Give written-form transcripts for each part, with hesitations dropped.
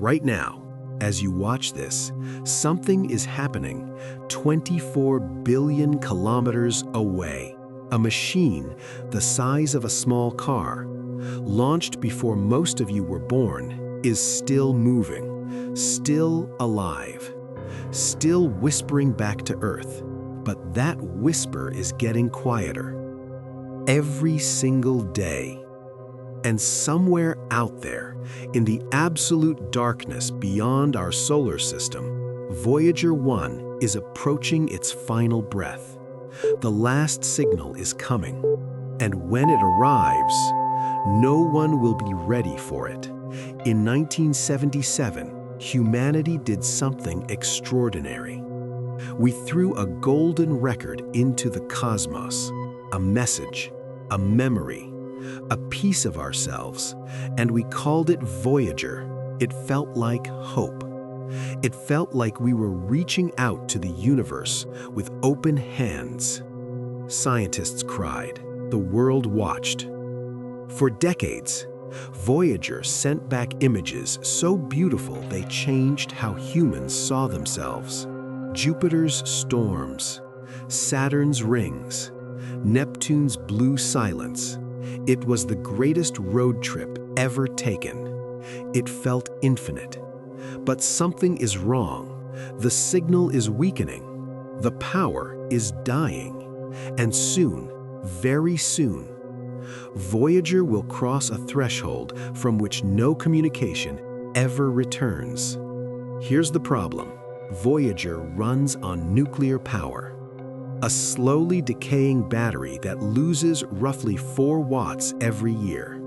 Right now, as you watch this, something is happening 24 billion kilometers away. A machine the size of a small car, launched before most of you were born, is still moving, still alive, still whispering back to Earth. But that whisper is getting quieter every single day. And somewhere out there, in the absolute darkness beyond our solar system, Voyager 1 is approaching its final breath. The last signal is coming, and when it arrives, no one will be ready for it. In 1977, humanity did something extraordinary. We threw a golden record into the cosmos, a message, a memory, a piece of ourselves, and we called it Voyager. It felt like hope. It felt like we were reaching out to the universe with open hands. Scientists cried. The world watched. For decades, Voyager sent back images so beautiful they changed how humans saw themselves. Jupiter's storms, Saturn's rings, Neptune's blue silence. It was the greatest road trip ever taken. It felt infinite. But something is wrong. The signal is weakening. The power is dying. And soon, very soon, Voyager will cross a threshold from which no communication ever returns. Here's the problem. Voyager runs on nuclear power, a slowly decaying battery that loses roughly 4 watts every year.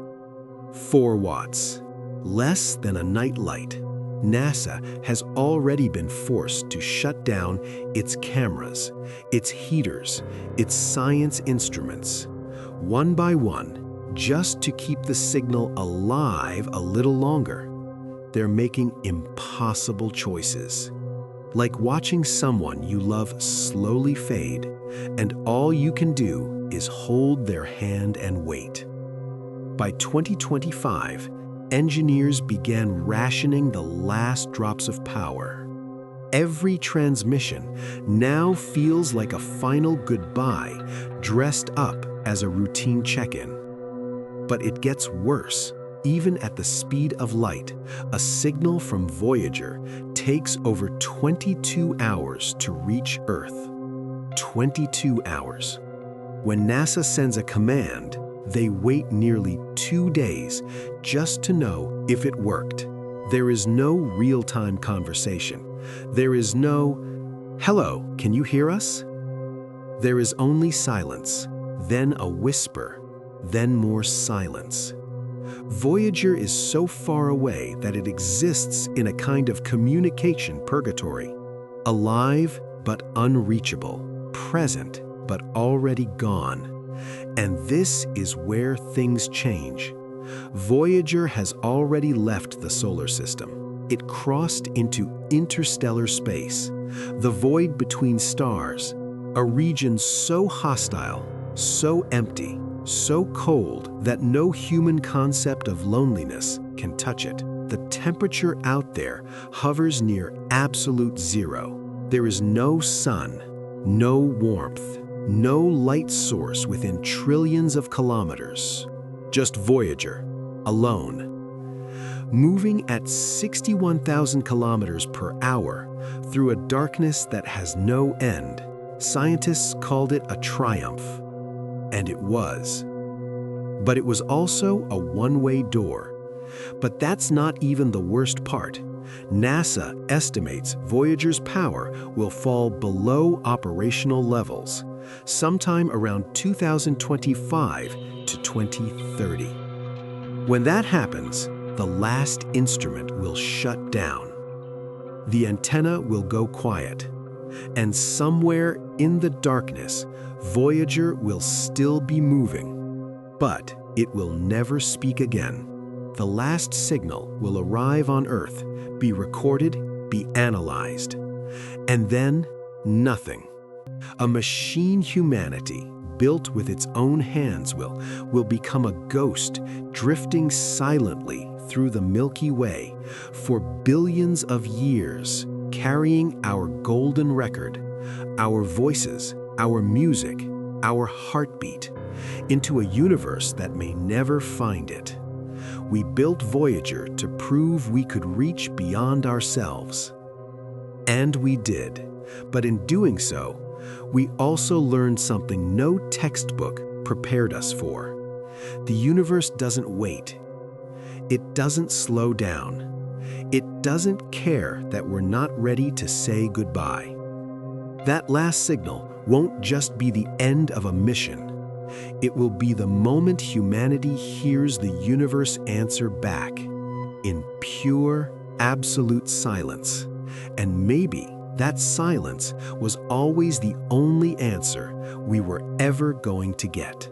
4 watts, less than a night light. NASA has already been forced to shut down its cameras, its heaters, its science instruments, one by one, just to keep the signal alive a little longer. They're making impossible choices. Like watching someone you love slowly fade, and all you can do is hold their hand and wait. By 2025, engineers began rationing the last drops of power. Every transmission now feels like a final goodbye, dressed up as a routine check-in. But it gets worse. Even at the speed of light, a signal from Voyager takes over 22 hours to reach Earth. 22 hours. When NASA sends a command, they wait nearly 2 days just to know if it worked. There is no real-time conversation. There is no, "Hello, can you hear us?" There is only silence, then a whisper, then more silence. Voyager is so far away that it exists in a kind of communication purgatory. Alive but unreachable, present but already gone. And this is where things change. Voyager has already left the solar system. It crossed into interstellar space, the void between stars, a region so hostile, so empty, so cold that no human concept of loneliness can touch it. The temperature out there hovers near absolute zero. There is no sun, no warmth, no light source within trillions of kilometers. Just Voyager, alone. Moving at 61,000 kilometers per hour through a darkness that has no end. Scientists called it a triumph. And it was. But it was also a one-way door. But that's not even the worst part. NASA estimates Voyager's power will fall below operational levels, sometime around 2025 to 2030. When that happens, the last instrument will shut down. The antenna will go quiet. And somewhere in the darkness, Voyager will still be moving. But it will never speak again. The last signal will arrive on Earth, be recorded, be analyzed. And then, nothing. A machine humanity, built with its own hands will become a ghost drifting silently through the Milky Way for billions of years, carrying our golden record, our voices, our music, our heartbeat, into a universe that may never find it. We built Voyager to prove we could reach beyond ourselves. And we did. But in doing so, we also learned something no textbook prepared us for. The universe doesn't wait. It doesn't slow down. It doesn't care that we're not ready to say goodbye. That last signal won't just be the end of a mission. It will be the moment humanity hears the universe answer back in pure, absolute silence. And maybe that silence was always the only answer we were ever going to get.